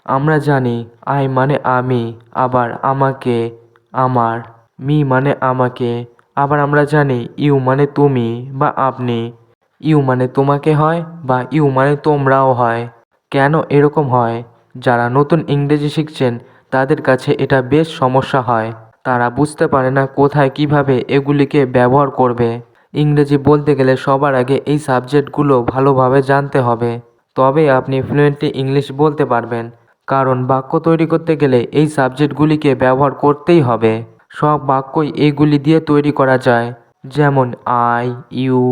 আমরা জানি আই মানে আমি, আবার আমাকে, আমার। মি মানে আমাকে, আবার আমরা জানি ইউ মানে তুমি বা আপনি। ইউ মানে তোমাকে হয় বা ইউ মানে তোমরাও হয়। কেন এরকম হয়? যারা নতুন ইংরেজি শিখছেন তাদের কাছে এটা বেশ সমস্যা হয়। তারা বুঝতে পারে না কোথায় কিভাবে এগুলিকে ব্যবহার করবে। ইংরেজি বলতে গেলে সবার আগে এই সাবজেক্টগুলো ভালোভাবে জানতে হবে। তবেই আপনি ফ্লুয়েন্টলি ইংলিশ বলতে পারবেন। কারণ বাক্য তৈরি করতে গেলে এই সাবজেক্টগুলিকে ব্যবহার করতেই হবে। সব বাক্যই এইগুলি দিয়ে তৈরি করা যায়। যেমন I, you,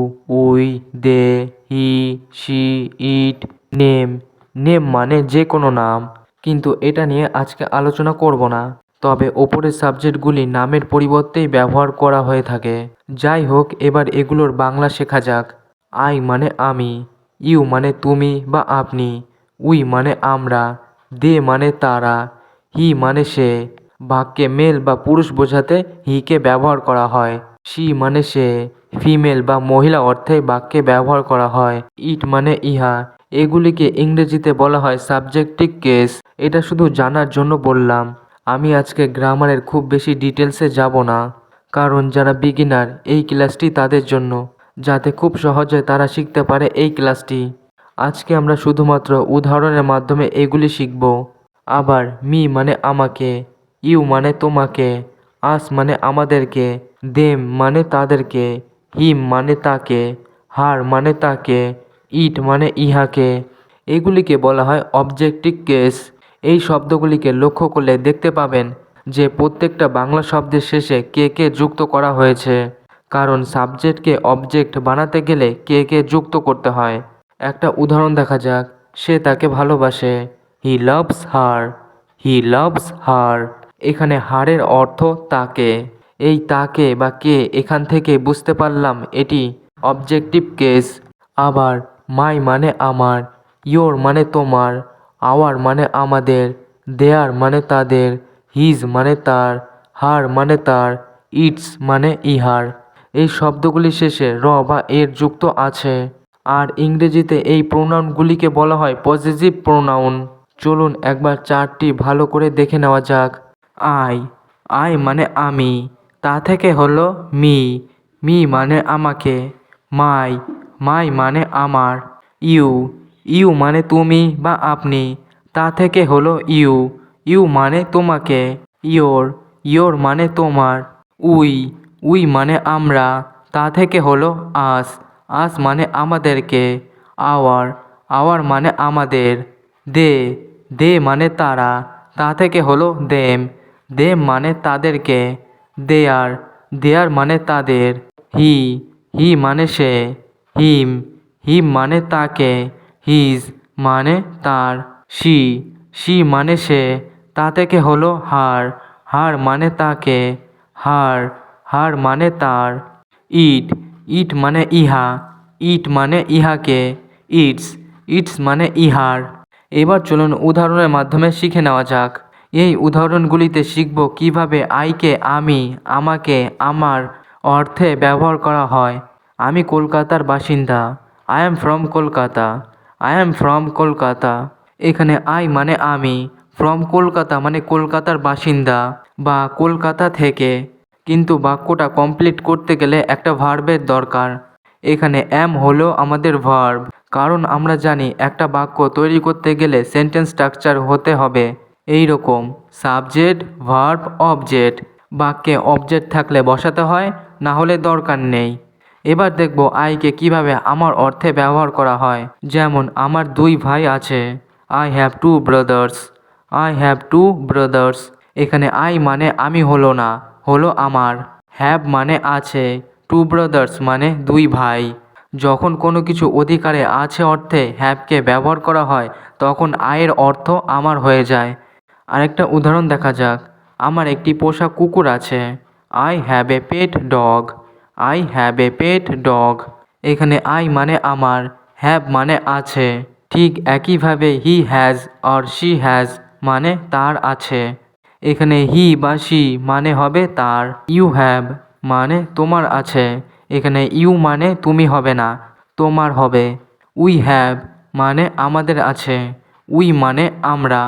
we, they, he, she, it, name. Name মানে যে কোনো নাম, কিন্তু এটা নিয়ে আজকে আলোচনা করব না। তবে ওপরের সাবজেক্টগুলি নামের পরিবর্তেই ব্যবহার করা হয়ে থাকে। যাই হোক, এবার এগুলোর বাংলা শেখা যাক। আই মানে আমি, ইউ মানে তুমি বা আপনি, উই মানে আমরা, দে মানে তারা, হি মানে সে। বাক্যে মেল বা পুরুষ বোঝাতে হিকে ব্যবহার করা হয়। শি মানে সে, ফিমেল বা মহিলা অর্থে বাক্যে ব্যবহার করা হয়। ইট মানে ইহা। এগুলিকে ইংরেজিতে বলা হয় সাবজেক্টিভ কেস। এটা শুধু জানার জন্য বললাম। আমি আজকে গ্রামারের খুব বেশি ডিটেলসে যাব না, কারণ যারা বিগিনার এই ক্লাসটি তাদের জন্য, যাতে খুব সহজে তারা শিখতে পারে এই ক্লাসটি। আজকে আমরা শুধুমাত্র উদাহরণের মাধ্যমে এগুলি শিখব। আবার মি মানে আমাকে, ইউ মানে তোমাকে, আস মানে আমাদেরকে, দেম মানে তাদেরকে, হিম মানে তাকে, হার মানে তাকে, ইট মানে ইহাকে। এগুলিকে বলা হয় অবজেক্টিভ কেস। এই শব্দগুলিকে লক্ষ্য করলে দেখতে পাবেন যে প্রত্যেকটা বাংলা শব্দের শেষে কে কে যুক্ত করা হয়েছে। কারণ সাবজেক্টকে অবজেক্ট বানাতে গেলে কে কে যুক্ত করতে হয়। একটা উদাহরণ দেখা যাক। সে তাকে ভালোবাসে। He loves her. He loves her. এখানে হারের অর্থ তাকে। এই তাকে বা কে এখান থেকে বুঝতে পারলাম এটি অবজেক্টিভ কেস। আবার মাই মানে আমার, ইয়োর মানে তোমার, আওয়ার মানে আমাদের, দেয়ার মানে তাদের, হিজ মানে তার, হার মানে তার, ইটস মানে ইহার। এই শব্দগুলি শেষে র বা এর যুক্ত আছে। আর ইংরেজিতে এই প্রোনাউনগুলিকে বলা হয় পজিটিভ প্রোনাউন। চলুন একবার চারটি ভালো করে দেখে নেওয়া যাক। আই, আই মানে আমি, তা থেকে হলো মি, মি মানে আমাকে। মাই, মাই মানে আমার। ইউ, ইউ মানে তুমি বা আপনি, তা থেকে হলো ইউ, ইউ মানে তোমাকে। ইয়োর, ইয়োর মানে তোমার। উই, উই মানে আমরা, তা থেকে হলো আস, আস মানে আমাদেরকে। আওয়ার, আওয়ার মানে আমাদের। দে, দে মানে তারা, তা থেকে হলো দেম, দেম মানে তাদেরকে। দেয়ার, দেয়ার মানে তাদের। হি, হি মানে সে। হিম, হিম মানে তাকে। হিজ মানে তার। শি, শি মানে সে, তা থেকে হলো হার, হার মানে তাকে। হার, হার মানে তার। ইট, ইট মানে ইহা, ইট মানে ইহাকে। ইটস, ইটস মানে ইহার। এবার চলুন উদাহরণের মাধ্যমে শিখে নেওয়া যাক। এই উদাহরণগুলিতে শিখব কিভাবে আইকে আমি, আমাকে, আমার অর্থে ব্যবহার করা হয়। আমি কলকাতার বাসিন্দা। I am from Kolkata. I am from Kolkata. এখানে আই মানে আমি, ফ্রম কলকাতা মানে কলকাতার বাসিন্দা বা কলকাতা থেকে। কিন্তু বাক্যটা কমপ্লিট করতে গেলে একটা ভার্বের দরকার। এখানে অ্যাম হলো আমাদের ভার্ব। কারণ আমরা জানি একটা বাক্য তৈরি করতে গেলে সেন্টেন্স স্ট্রাকচার হতে হবে এই রকম: সাবজেক্ট, ভার্ব, অবজেক্ট। বাক্যে অবজেক্ট থাকলে বসাতে হয়, না হলে দরকার নেই। এবার দেখব আইকে কিভাবে আমার অর্থে ব্যবহার করা হয়। যেমন আমার দুই ভাই আছে। I have to brothers. I have to brothers. এখানে আই মানে আমি হলো না, হলো আমার। হ্যাভ মানে আছে, টু ব্রাদার্স মানে দুই ভাই। যখন কোনো কিছু অধিকারে আছে অর্থে হ্যাভকে ব্যবহার করা হয় তখন আয়ের অর্থ আমার হয়ে যায়। আরেকটা উদাহরণ দেখা যাক। আমার একটি পোষা কুকুর আছে। I have a pet dog. I have a pet dog. এখানে আই মানে আমার, হ্যাভ মানে আছে। ঠিক একইভাবে হি হ্যাজ আর শি হ্যাজ মানে তার আছে। এখানে হি বা শি মানে হবে তার। ইউ হ্যাভ মানে তোমার আছে। এখানে ইউ মানে তুমি হবে না, তোমার হবে। উই হ্যাভ মানে আমাদের আছে। উই মানে আমরা।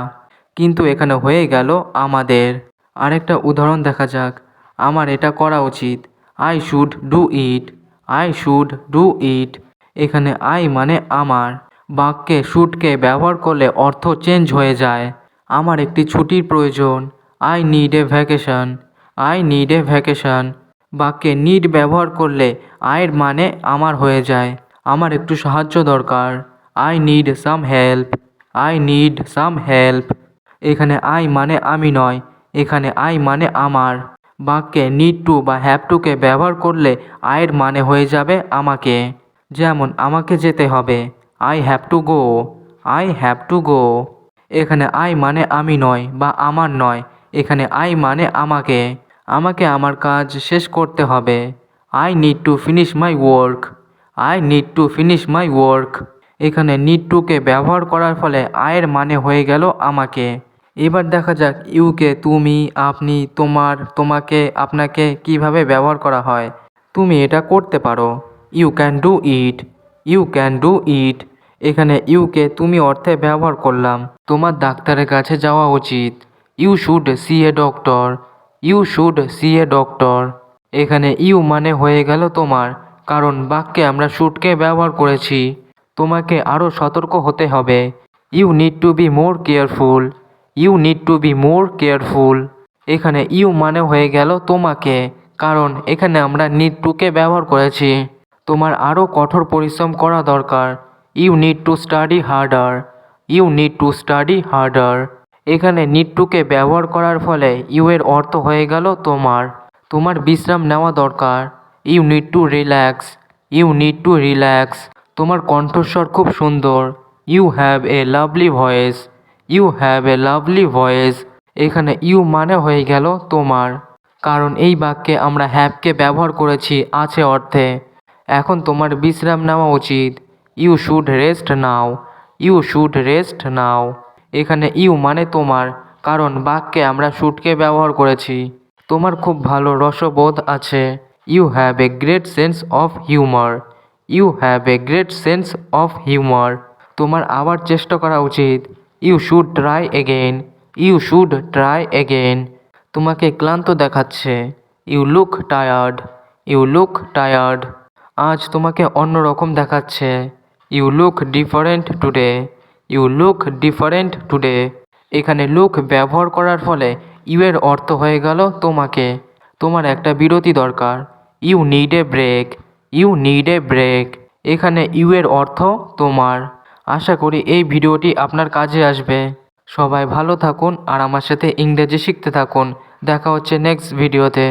কিন্তু এখানে হয়ে গেল আমাদের। আরেকটা উদাহরণ দেখা যাক। আমার এটা করা উচিত। I should do it. I should do it. এখানে আই মানে আমার। বাক্যে শুডকে ব্যবহার করলে অর্থ চেঞ্জ হয়ে যায়। আমার একটি ছুটির প্রয়োজন। I need a vacation. I need a vacation. বাক্যে নিড ব্যবহার করলে আয়ের মানে আমার হয়ে যায়। আমার একটু সাহায্য দরকার। I need some help. I need some help. এখানে আই মানে আমি নয়, এখানে আই মানে আমার। বাক্যে নিড টু বা হ্যাভ টুকে ব্যবহার করলে আয়ের মানে হয়ে যাবে আমাকে। যেমন আমাকে যেতে হবে। I have to go. I have to go. এখানে আই মানে আমি নয় বা আমার নয়, এখানে আই মানে আমাকে। আমাকে আমার কাজ শেষ করতে হবে। I need to finish my work. I need to finish my work. এখানে নিড টুকে ব্যবহার করার ফলে আয়ের মানে হয়ে গেল আমাকে। এবার দেখা যাক ইউকে তুমি, আপনি, তোমার, তোমাকে, আপনাকে কিভাবে ব্যবহার করা হয়। তুমি এটা করতে পারো। You can do it. You can do it. এখানে ইউকে তুমি অর্থে ব্যবহার করলাম। তোমার ডাক্তারের কাছে যাওয়া উচিত। You should see a doctor. You should see a doctor. এখানে ইউ মানে হয়ে গেল তোমার, কারণ বাক্যে আমরা শুডকে ব্যবহার করেছি। তোমাকে আরও সতর্ক হতে হবে। You need to be more careful. You need to be more careful. এখানে ইউ মানে হয়ে গেল তোমাকে, কারণ এখানে আমরা নিড টুকে ব্যবহার করেছি। তোমার আরও কঠোর পরিশ্রম করা দরকার। You need to study harder. You need to study harder. এখানে নিড টুকে ব্যবহার করার ফলে ইউ এর অর্থ হয়ে গেল তোমার। তোমার বিশ্রাম নেওয়া দরকার। You need to relax. You need to relax. তোমার কণ্ঠস্বর খুব সুন্দর। You have a lovely voice. You have a lovely voice. এখানে ইউ মানে হয়ে গেল তোমার, কারণ এই বাক্যে আমরা হ্যাভকে ব্যবহার করেছি আছে অর্থে। এখন তোমার বিশ্রাম নেওয়া উচিত। You should rest now. You should rest now. এখানে ইউ মানে তোমার, কারণ বাক্যে আমরা শুডকে ব্যবহার করেছি। তোমার খুব ভালো রসবোধ আছে। You have a great sense of humour. You have a great sense of humour. তোমার আবার চেষ্টা করা উচিত। You should try again. You should try again. তোমাকে ক্লান্ত দেখাচ্ছে। You look tired. You look tired. আজ তোমাকে অন্যরকম দেখাচ্ছে। You look different today. You look different today. এখানে লুক ব্যবহার করার ফলে ইউ এর অর্থ হয়ে গেল তোমাকে। তোমার একটা বিরতি দরকার। You need a break. You need a break. এখানে ইউ এর অর্থ তোমার। আশা করি এই ভিডিওটি আপনার কাজে আসবে। সবাই ভালো থাকুন আর আমার সাথে ইংরেজি শিখতে থাকুন। দেখা হচ্ছে নেক্সট ভিডিওতে।